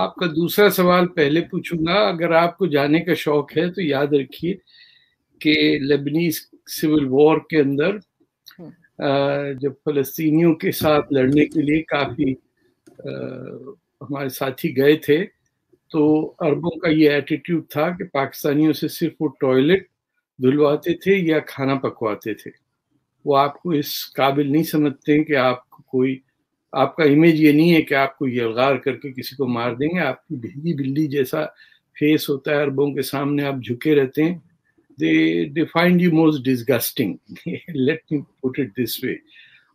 آپ کا دوسرا سوال پہلے پوچھوں گا. اگر آپ کو جانے کا شوق ہے تو یاد رکھیے کہ لیبنیز سول وار کے اندر جب فلسطینیوں کے ساتھ لڑنے کے لیے کافی ہمارے ساتھی گئے تھے تو عربوں کا یہ ایٹیٹیوڈ تھا کہ پاکستانیوں سے صرف وہ ٹوائلٹ دھلواتے تھے یا کھانا پکواتے تھے. وہ آپ کو اس قابل نہیں سمجھتے کہ آپ کو کوئی، آپ کا امیج یہ نہیں ہے کہ آپ کو یلغار کر کے کسی کو مار دیں گے. آپ کی بھیگی بلی جیسا فیس ہوتا ہے عربوں کے سامنے، آپ جھکے رہتے ہیں. they find you most disgusting. Let me put it this way.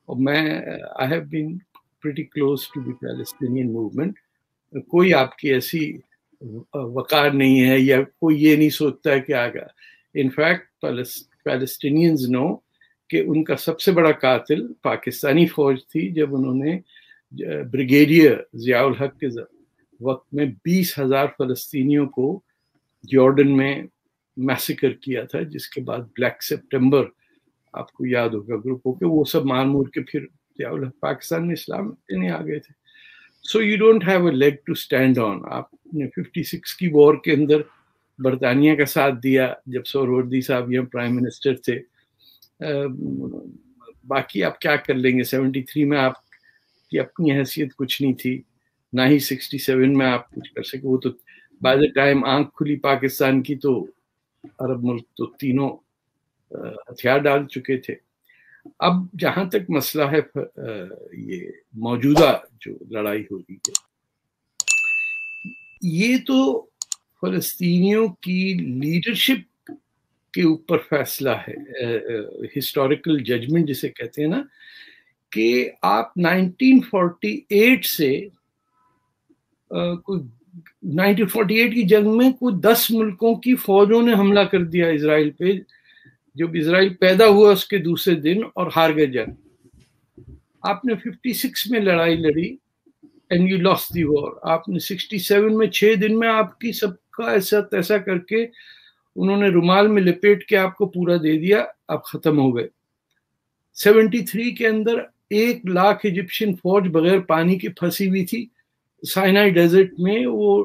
اور میں I have been pretty close to the Palestinian movement. کوئی آپ کی ایسی وقار نہیں ہے یا کوئی یہ نہیں سوچتا ہے کہ آگا. ان فیکٹ پیلسٹینینز نو کہ ان کا سب سے بڑا قاتل پاکستانی فوج تھی. جب انہوں نے بریگیڈیئر ضیاء الحق کے وقت میں 20,000 فلسطینیوں کو جارڈن میں میسیکر کیا تھا، جس کے بعد بلیک سپٹمبر آپ کو یاد ہوگا گروپوں کے، وہ سب مار مور کے پھر ضیاء الحق پاکستان میں اسلام لینے آ گئے تھے. So you don't have a leg to stand on. آپ نے 56 کی وار کے اندر برطانیہ کا ساتھ دیا جب سہروردی صاحب یہاں پرائم منسٹر تھے. باقی آپ کیا کر لیں گے؟ 73 میں آپ کی اپنی حیثیت کچھ نہیں تھی، نہ ہی 67 میں آپ کچھ کر سکے. وہ تو بائی دا ٹائم آنکھ کھلی پاکستان کی تو عرب ملک تو تینوں ہتھیار ڈال چکے تھے. اب جہاں تک مسئلہ ہے یہ موجودہ جو لڑائی ہو رہی ہے، یہ تو فلسطینیوں کی لیڈرشپ کے اوپر فیصلہ ہے، ہسٹوریکل ججمنٹ جسے کہتے ہیں نا، کہ آپ 1948 سے 1948 کی جنگ میں کوئی 10 ملکوں کی فوجوں نے حملہ کر دیا اسرائیل پہ. جب اسرائیل پیدا ہوا اس کے دوسرے دن اور ہار گئے جنگ. آپ نے 56 میں لڑائی لڑی اینڈ یو لاسٹ دی وار. آپ نے 67 میں 6 دن میں آپ کی سب کا ایسا تیسا کر کے انہوں نے رومال میں لپیٹ کے آپ کو پورا دے دیا، آپ ختم ہو گئے. 73 کے اندر 1 لاکھ ایجپشین فوج بغیر پانی کی پھنسی ہوئی تھی سائنائی ڈیزرٹ میں. وہ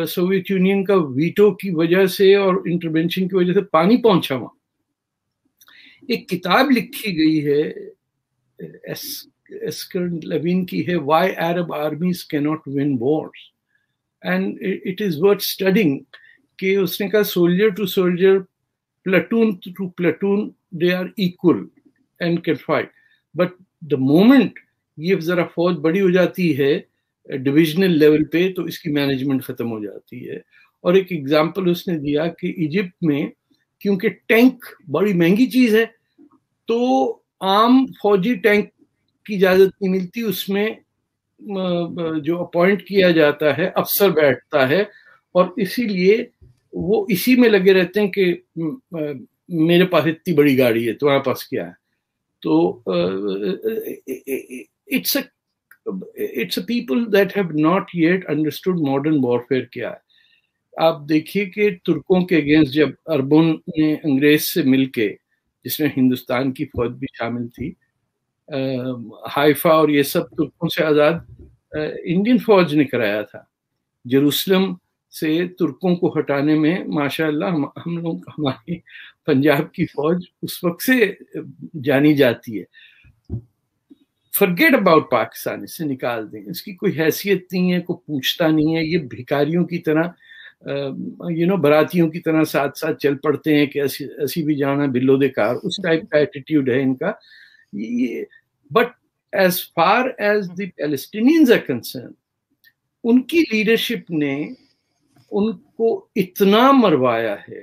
سوویت یونین کا ویٹو کی وجہ سے اور انٹرونشن کی وجہ سے پانی پہنچا وہاں. ایک کتاب لکھی گئی ہے ایسکرن لیوین کی ہے، Why Arab Armies Cannot Win Wars, and it is worth studying. کہ اس نے کہا soldier to soldier, platoon to platoon they are equal and can fight, but the moment یہ ذرا فوج بڑی ہو جاتی ہے ڈویژنل لیول پہ تو اس کی مینجمنٹ ختم ہو جاتی ہے. اور ایک ایگزامپل اس نے دیا کہ ایجپٹ میں کیونکہ ٹینک بڑی مہنگی چیز ہے تو عام فوجی ٹینک کی اجازت نہیں ملتی. اس میں جو اپوائنٹ کیا جاتا ہے افسر بیٹھتا ہے اور اسی لیے وہ اسی میں لگے رہتے ہیں کہ میرے پاس اتنی بڑی گاڑی ہے، تمہارے پاس کیا ہے. تو it's a people that have not yet understood modern warfare کیا ہے. آپ دیکھیے کہ ترکوں کے اگینسٹ جب عربوں نے انگریز سے مل کے، جس میں ہندوستان کی فوج بھی شامل تھی، حائفہ اور یہ سب ترکوں سے آزاد انڈین فوج نے کرایا تھا. جیروسلم سے ترکوں کو ہٹانے میں ماشاء اللہ ہم لوگ، ہماری پنجاب کی فوج اس وقت سے جانی جاتی ہے. فرگیٹ اباؤٹ پاکستان، اس سے نکال دیں، اس کی کوئی حیثیت نہیں ہے، کوئی پوچھتا نہیں ہے. یہ بھکاریوں کی طرح براتیوں کی طرح ساتھ ساتھ چل پڑتے ہیں کہ اسی بھی جانا بلو دے کار، اس ٹائپ کا ایٹیٹیوڈ ہے ان کا. But as far as the Palestinians are concerned, ان کی لیڈرشپ نے ان کو اتنا مروایا ہے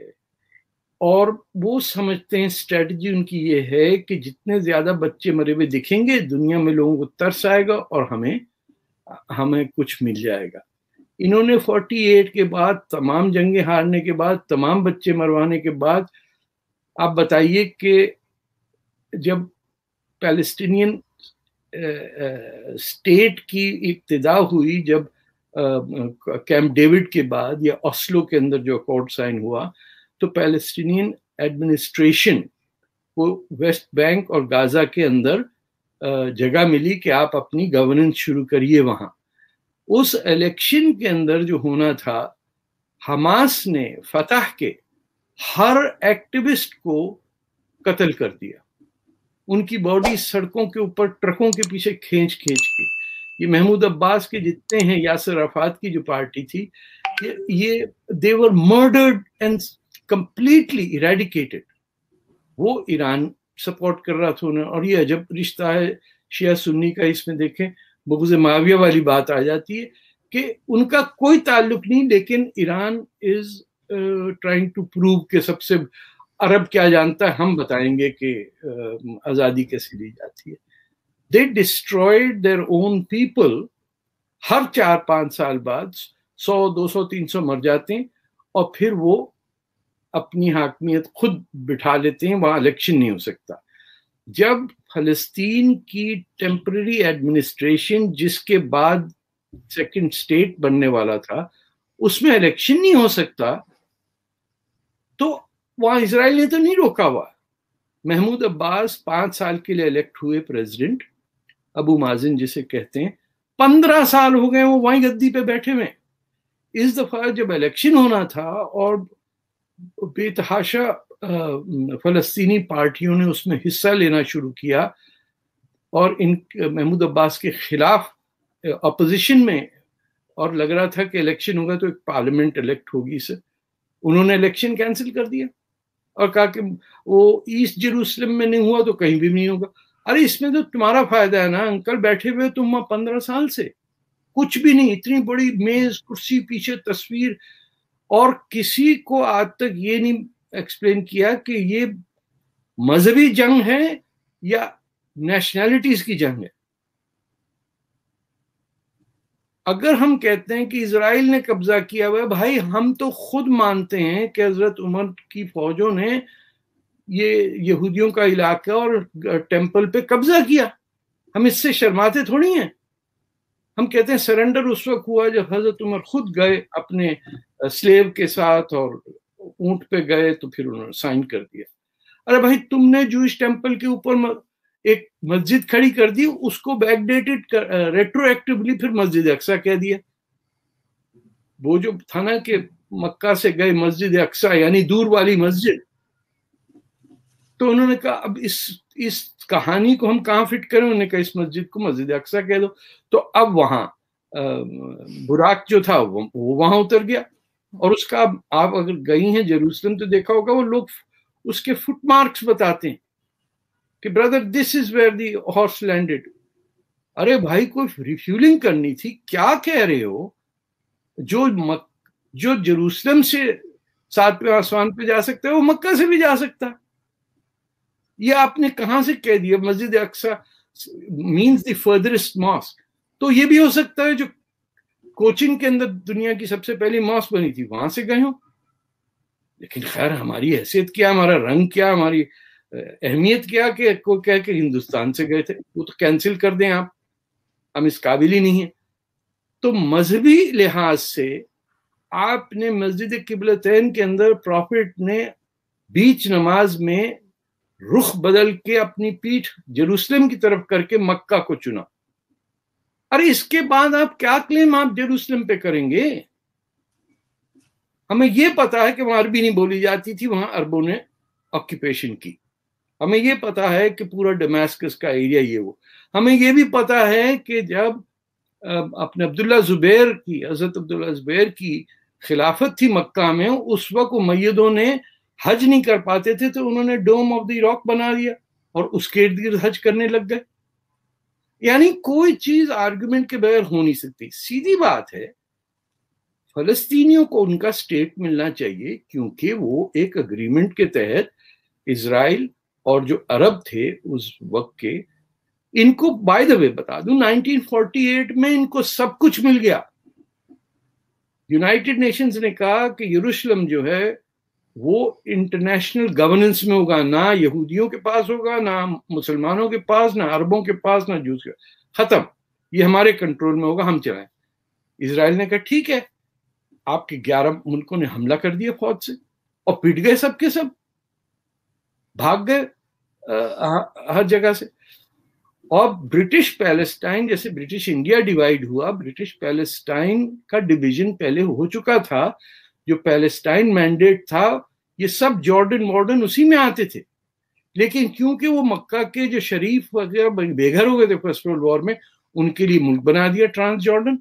اور وہ سمجھتے ہیں اسٹریٹجی ان کی یہ ہے کہ جتنے زیادہ بچے مرے ہوئے دکھیں گے دنیا میں لوگوں کو ترس آئے گا اور ہمیں کچھ مل جائے گا. انہوں نے 48 کے بعد تمام جنگیں ہارنے کے بعد، تمام بچے مروانے کے بعد، آپ بتائیے کہ جب پیلسٹینین اسٹیٹ کی ابتدا ہوئی، جب کیمپ ڈیوڈ کے بعد یا اوسلو کے اندر جو اکارڈ سائن ہوا، تو پیلسٹینین ایڈمنسٹریشن کو ویسٹ بینک اور غازہ کے اندر جگہ ملی کہ آپ اپنی گورننس شروع کریے وہاں. اس الیکشن کے اندر جو ہونا تھا، حماس نے فتح کے ہر ایکٹیوسٹ کو قتل کر دیا، ان کی باڈی سڑکوں کے اوپر ٹرکوں کے پیچھے کھینچ کے. یہ محمود عباس کے جتنے ہیں، یاسر عرفات کی جو پارٹی تھی، یہ they were murdered and completely eradicated. وہ ایران سپورٹ کر رہا تھا انہیں. اور یہ عجب رشتہ ہے شیعہ سنی کا، اس میں دیکھیں بغض معاویہ والی بات آ جاتی ہے کہ ان کا کوئی تعلق نہیں، لیکن Iran is trying to prove کہ سب سے عرب کیا جانتا ہے، ہم بتائیں گے کہ آزادی کیسے لی جاتی ہے. They destroyed their own people. ہر 4-5 سال بعد 100 200 300 مر جاتے ہیں، اور پھر وہ اپنی حاکمیت خود بٹھا لیتے ہیں، وہاں الیکشن نہیں ہو سکتا. جب فلسطین کی ٹیمپرری ایڈمنسٹریشن جس کے بعد سیکنڈ اسٹیٹ بننے والا تھا، اس میں الیکشن نہیں ہو سکتا، تو وہاں اسرائیل نے تو نہیں روکا ہوا. محمود عباس 5 سال کے لیے الیکٹ ہوئے پریزیڈنٹ، ابو مازن جسے کہتے ہیں، 15 سال ہو گئے وہ وہیں گدی پہ بیٹھے ہوئے. اس دفعہ جب الیکشن ہونا تھا اور بے تحاشا فلسطینی پارٹیوں نے اس میں حصہ لینا شروع کیا، اور ان محمود عباس کے خلاف اپوزیشن میں، اور لگ رہا تھا کہ الیکشن ہوگا تو ایک پارلیمنٹ الیکٹ ہوگی سے، انہوں نے الیکشن کینسل کر دیا اور کہا کہ وہ ایسٹ جیروسلم میں نہیں ہوا تو کہیں بھی نہیں ہوگا. ارے اس میں تو تمہارا فائدہ ہے نا انکل، بیٹھے ہوئے تم 15 سال سے کچھ بھی نہیں، اتنی بڑی میز کرسی پیچھے تصویر، اور کسی کو آج تک یہ نہیں ایکسپلین کیا کہ یہ مذہبی جنگ ہے یا نیشنلٹیز کی جنگ ہے. اگر ہم کہتے ہیں کہ اسرائیل نے قبضہ کیا ہوا ہے، بھائی ہم تو خود مانتے ہیں کہ حضرت عمر کی فوجوں نے یہ یہودیوں کا علاقہ اور ٹیمپل پہ قبضہ کیا، ہم اس سے شرماتے تھوڑی ہیں. ہم کہتے ہیں سرنڈر اس وقت ہوا جب حضرت عمر خود گئے اپنے سلیو کے ساتھ اور اونٹ پہ گئے، تو پھر انہوں نے سائن کر دیا. ارے بھائی تم نے جوئش ٹیمپل کے اوپر ایک مسجد کھڑی کر دی، اس کو بیک ڈیٹڈ ریٹرو ایکٹیولی پھر مسجد اقصیٰ کہہ دیا. وہ جو تھا نا کہ مکہ سے گئے مسجد اقصیٰ یعنی دور والی مسجد، تو انہوں نے کہا اب اس کہانی کو ہم کہاں فٹ کریں، انہوں نے کہا اس مسجد کو مسجد اقصیٰ کہہ دو. تو اب وہاں براق جو تھا وہ وہاں اتر گیا، اور اس کا آپ اگر گئی ہیں جیروسلم تو دیکھا ہوگا وہ لوگ اس کے فٹ مارکس بتاتے ہیں کہ brother this is where the horse landed. ارے بھائی کوئی ریفیولنگ کرنی تھی، کیا کہہ رہے ہو؟ جو جیروسلم سے 7ویں آسمان پہ جا سکتا ہے وہ مکہ سے بھی جا سکتا. یہ آپ نے کہاں سے کہہ دیا مسجد اقصیٰ مینز دی فردرسٹ ماسک؟ تو یہ بھی ہو سکتا ہے جو کوچن کے اندر دنیا کی سب سے پہلی ماسک بنی تھی وہاں سے گئے ہوں. لیکن خیر ہماری حیثیت کیا، ہمارا رنگ کیا، ہماری اہمیت کیا کہ کوئی کہہ کہ ہندوستان سے گئے تھے، وہ تو کینسل کر دیں آپ، ہم اس قابل ہی نہیں ہیں. تو مذہبی لحاظ سے آپ نے مسجد قبلتین کے اندر پروفٹ نے بیچ نماز میں رخ بدل کے اپنی پیٹھ جیروسلم کی طرف کر کے مکہ کو چنا. ارے اس کے بعد آپ کیا کلیم آپ جیروسلم پہ کریں گے؟ ہمیں یہ پتا ہے کہ وہاں عربی نہیں بولی جاتی تھی، وہاں عربوں نے آکیوپیشن کی. ہمیں یہ پتا ہے کہ پورا ڈمیسکس کا ایریا یہ وہ. ہمیں یہ بھی پتا ہے کہ جب اپنے حضرت عبداللہ زبیر کی خلافت تھی مکہ میں، اس وقت امیدوں نے حج نہیں کر پاتے تھے تو انہوں نے ڈوم آف دی راک بنا دیا اور اس کے ارد گرد حج کرنے لگ گئے. یعنی کوئی چیز آرگومنٹ کے بغیر ہو نہیں سکتی. سیدھی بات ہے فلسطینیوں کو ان کا سٹیٹ ملنا چاہیے، کیونکہ وہ ایک اگریمنٹ کے تحت اسرائیل اور جو عرب تھے اس وقت کے، ان کو بائی دا وے بتا دوں 1948 میں ان کو سب کچھ مل گیا. یونائٹڈ نیشنز نے کہا کہ یروشلم جو ہے وہ انٹرنیشنل گورننس میں ہوگا، نہ یہودیوں کے پاس ہوگا، نہ مسلمانوں کے پاس، نہ عربوں کے پاس، نہ جوز کے پاس. ختم، یہ ہمارے کنٹرول میں ہوگا، ہم چلائیں. اسرائیل نے کہا ٹھیک ہے. آپ کے 11 ملکوں نے حملہ کر دیا فوج سے اور پٹ گئے، سب کے سب بھاگ گئے ہر جگہ سے. اور برٹش پیلسٹائن، جیسے برٹش انڈیا ڈیوائیڈ ہوا، برٹش پیلسٹائن کا ڈویژن پہلے ہو چکا تھا. جو پیلسٹائن مینڈیٹ تھا یہ سب جارڈن مارڈن اسی میں آتے تھے، لیکن کیونکہ وہ مکہ کے جو شریف وغیرہ بے گھر ہو گئے تھے فرسٹ ورلڈ وار میں، ان کے لیے ملک بنا دیا ٹرانس جارڈن.